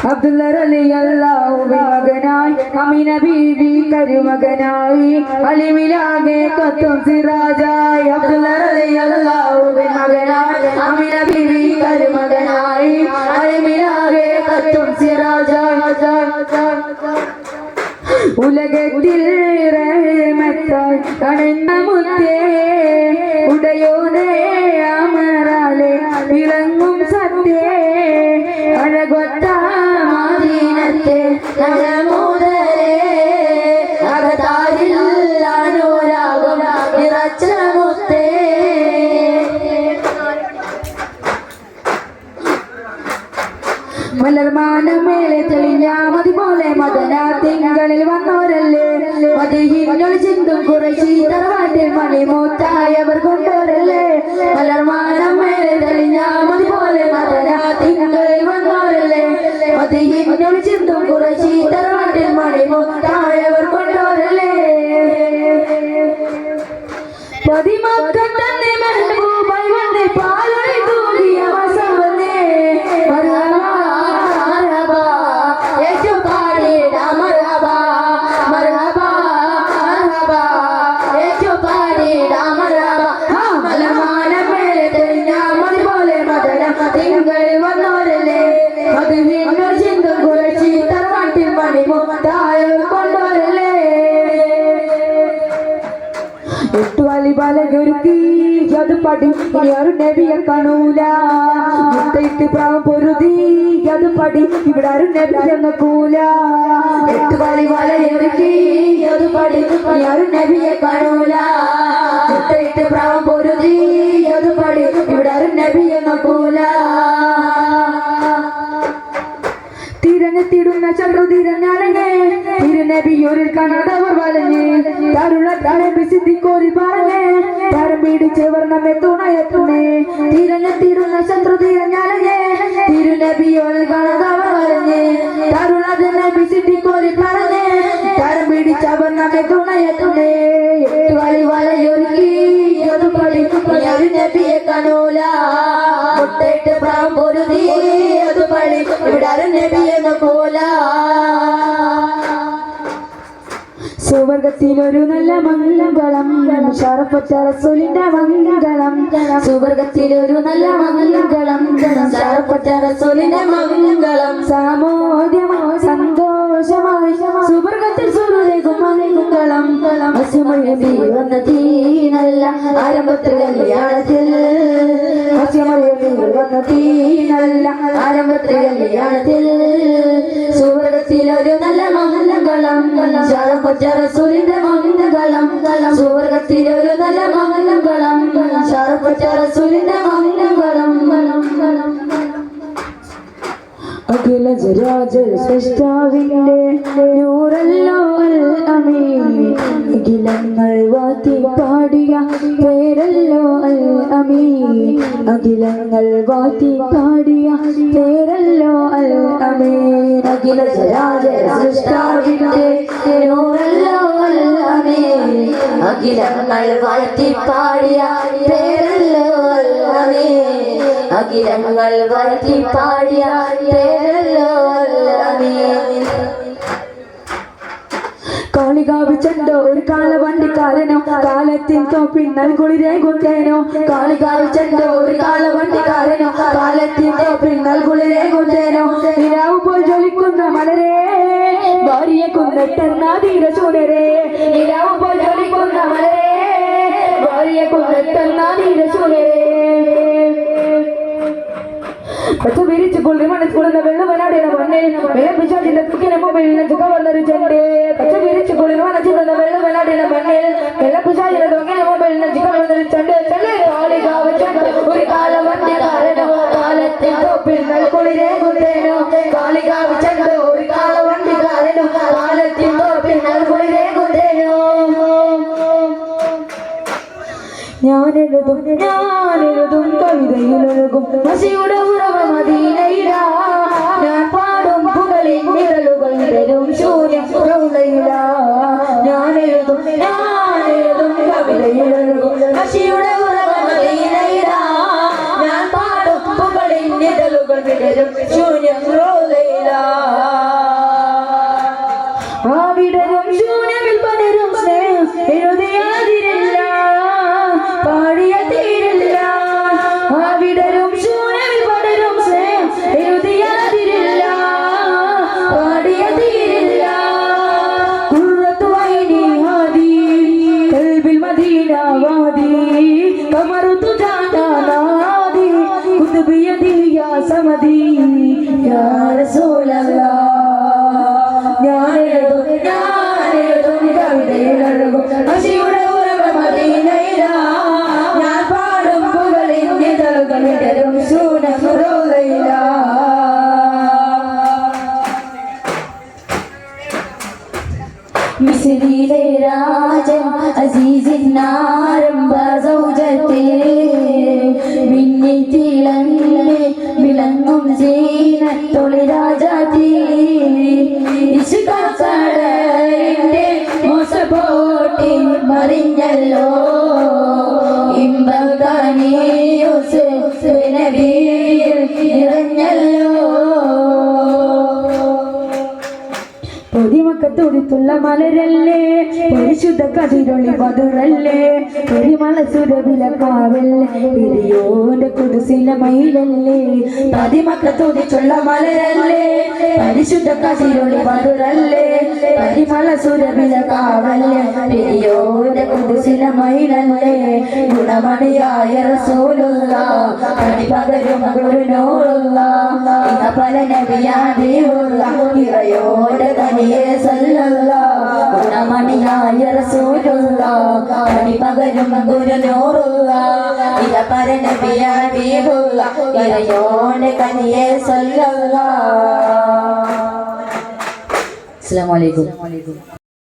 അബ്ദുള്ള റളിയല്ലാഹുവിൻ മകനായി അമീന ബീവി കരുമകനായി അലിമിലാകെ കത്തും സിറാജായി അബ്ദുള്ള റളിയല്ലാഹുവിൻ മകനായി അമീന ബീവി കരുമകനായി അലിമിലാകെ കത്തും സിറാജായി ഉലകത്തിൽ റഹ്മത്തായി അണഞ്ഞ മുത്തേ ഉടയോനേ അമരാലെ വിളങ്ങും സത്യേ അഴകൊത്ത മദീനത്തെ നരമുദരേ അകതാരിൽ അനുരാഗം നിറച്ച മുത്തേ മലർമാനമേലെ തെളിഞ്ഞ മതി പോലെ മദന തിങ്കളിൽ വന്നോരല്ലേ മതിഹിന്നൊളി ചിന്തും കുറശി തറവാട്ടിൽ മണിമൂത്തായവർ കൊണ്ടോരല്ലേ മലർമാനമേലെ തെളിഞ്ഞ മതി പോലെ മദന തിങ്കളിൽ വന്നോരല്ലേ മതിഹിന്നൊളി ചിന്തും കുറശി തറവാട്ടിൽ മണിമൂത്തായവർ കൊണ്ടോരല്ലേ പതിമക്കൾ തന്നെ മെഹബൂബായി വന്നേ പാലൊളി തൂകിയ വസവന്നേ വന്നോരല്ലേ അത് വീണ്ടും ചിന്തും കുറച്ചി തറവാട്ടിൽ മണിമുത്തായം കൊണ്ടോരല്ലേ എട്ടു വലിബലൊരുക്കി അത് പടി ഒരു നബിയെ കാണൂല മുത്തയിട്ട് പ്രാവം പൊരുതി അത് പടി ഇവിടെ ആരും നബിയെ നോക്കൂല എട്ടു വലിബലൊരുക്കി അത് പടി ഒരു നബിയെ കാണൂല മുത്തയിട്ട് പ്രാവം പൊരുതി അത് പടി ഇവിടെ ആരും നബിയെ നോക്കൂല തിരഞ്ഞെത്തിടുന്ന ചന്ദ്രു തിരഞ്ഞാലങ്ങേ തിരുനബിയോരിൽ കാണാതവർ വലഞ്ഞേ തരുള തലമ്പി സിദ്ധിക്കോരി പറഞ്ഞേ തരം പിടിച്ചവർ നമ്മെ തുണയെത്തുന്നേ തിരഞ്ഞെത്തിടുന്ന ചന്ദ്രു തിരഞ്ഞാലങ്ങേ തിരുനബിയോരിൽ കാണാതവർ വലഞ്ഞേ തരുള തലമ്പി സിദ്ധിക്കോരി പറഞ്ഞേ തരം പിടിച്ചവർ നമ്മെ തുണയെത്തുന്നേ എട്ട് കളി വലയൊരുക്കി അതുപടി ഒരു നബിയെ കാണൂല മുട്ടയിട്ട് പ്രാം പൊരുതി അതുപടി ഇവിടെ ആരും നബിയെ നോക്കൂല സുവർഗത്തിലൊരു നല്ല മംഗളം ഷറഫത്ത റസൂലിന്റെ മംഗളം സുവർഗത്തിലൊരു നല്ല മംഗളം ഷറഫത്ത റസൂലിന്റെ മംഗളം സാമോദ്യമായി സന്തോഷമായി സുവർഗത്തിൽ സുരുതേകും മംഗളം അസ്യമൊഴി വന്ന തീനല്ല ആരംഭത്തിൽ കല്യാണത്തിൽ അസ്യമൊഴി വന്ന തീനല്ല ആരംഭത്തിൽ കല്യാണത്തിൽ സുവർഗത്തിലൊരു നല്ല മംഗളം ഷറഫത്ത റസൂലിന്റെ മംഗളം സുവർഗത്തിലൊരു നല്ല മംഗളം ഷറഫത്ത റസൂലിന്റെ മംഗളം അഖില ജരാജര സൃഷ്ടാവിന്റെ നൂറല്ലോ അൽ അമീൻ അഖിലങ്ങൾ വാത്തി പാടിയ പേരല്ലോ അൽ അമീൻ അഖിലങ്ങൾ വാത്തി പാടിയ പേരല്ലോ അൽ അമീൻ അഖില ജരാജര സൃഷ്ടാവിന്റെ നൂറല്ലോ അൽ അമീൻ അഖിലങ്ങൾ വാത്തി പാടിയ പേരല്ലോ അൽ അമീൻ അഖിലങ്ങൾ വാത്തി പാടിയ കാളികാവ് ചെണ്ടോ ഒരു കാളവണ്ടിക്കാരനോ കാലത്തിൻ തോപ്പിന്നൽ കുളിരേ കൊണ്ടേനോ കാളികാവ് ചെണ്ടോ ഒരു കാളവണ്ടിക്കാരനോ കാലത്തിൻ തോപ്പിന്നൽ കുളിരേ കൊണ്ടേനോ നിലാവ് പോൽ ജ്വലിക്കുന്ന മലരേ ഭാര്യയെ കൊന്നെട്ടെന്ന ധീരശൂരരേ നിലാവ് പോൽ ജ്വലിക്കുന്ന മലരേ ഭാര്യയെ കൊന്നെട്ടെന്ന ധീരശൂരരേ പച്ച വിരിച്ച് കൊള്ളി മനസ്സുകൊള്ളുന്ന വെള്ളുവനാടിന മണ്ണിൽ വെള്ളപ്പിച്ചാട്ടിന്റെ തുക്കിനെ മൊബൈലിൽ കവർന്നൊരു ചെണ്ട് പച്ച വിരിച്ച് കൊള്ളി മനസ്സുകൊള്ളുന്ന വെള്ളുവനാടിന മണ്ണിൽ വെള്ളപ്പിച്ചാട്ടിന്റെ തുക്കിനെ മൊബൈലിൽ കവർന്നൊരു ചെണ്ട് കാളികാവ് ചെണ്ട് ഒരു കാളവണ്ടിക്കാരനോ കാലത്തിൽ തോപ്പിന്നൽ കുളിരേ കൊണ്ടേനോ കാളികാവ് ചെണ്ട് ഒരു കാളവണ്ടിക്കാരനോ കാലത്തിൽ തോപ്പിന്നൽ കുളിരേ കൊണ്ടേനോ ഞാനെഴുതും കവിതയിലൊഴുകും മസിയുടെ ഉറവ മദീനയിലാ ഞാൻ പാടും പുകളിൽ നിഴലുകൾ നിഴലും ശൂന്യം റൗളയിലാ ഞാനെഴുതും കവിതയിലൊഴുകും മസിയുടെ ഉറവ മദീനയിലാ ഞാൻ പാടും പുകളിൽ നിഴലുകൾ നിഴലും ശൂന്യം റൗളയിലാ യാ റസൂലല്ലാഹ് ഞാനെഴുതും കവിതയിലൊഴുകും മഷിയുടെ ഉറവ് മദീനയിലാ ഞാൻ പാടും പുകളിന്റെ തളുകളിടരും സൂനം റോളയിലാ മിസ്രിയിലെ രാജൻ അസീസിനാരംഭ സൗജത്തെ മിന്നിൽ തിളങ്ങി വിളങ്ങും സീനത്തൊളി രാജാതി ഇഷ്കടലിന്റെ മോസപോട്ടി മറിഞ്ഞല്ലോ ഇമ്പകനിയുസ് നബിയിൽ നിറഞ്ഞല്ലോ പൊതിമക്കത്തുടിത്തുള്ള മലരല്ലേ പരിശുദ്ധ കതിരൊളി മധുരല്ലേ പരിമള സുരവിലക്കാവല്ലേ പെരിയോന്റെ കുടിസില മയിലല്ലേ പതിമക്കത്തുടിച്ചുള്ള മലരല്ലേ പരിശുദ്ധ കതിരൊളി മധുരല്ലേ പരിമള സുരവിലക്കാവല്ലേ പെരിയോന്റെ കുടിസില മയിലല്ലേ ഗുണമണിയായ റസൂലുള്ളാഹ് പകരും ഗുരുനൂറുള്ളാഹ് ഇന്ന പല നബിയാദിയുള്ളാഹ് ഇറയോന്റെ കനിയെ സല്ലല്ലാഹ് ഗുണമണിയായ റസൂലുള്ളാഹ് പകരും ഗുരുനൂറുള്ളാഹ് ഇന്ന പല നബിയാദിയുള്ളാഹ് ഇറയോന്റെ കനിയെ സല്ലല്ലാഹ്. അസ്സലാമു അലൈക്കും.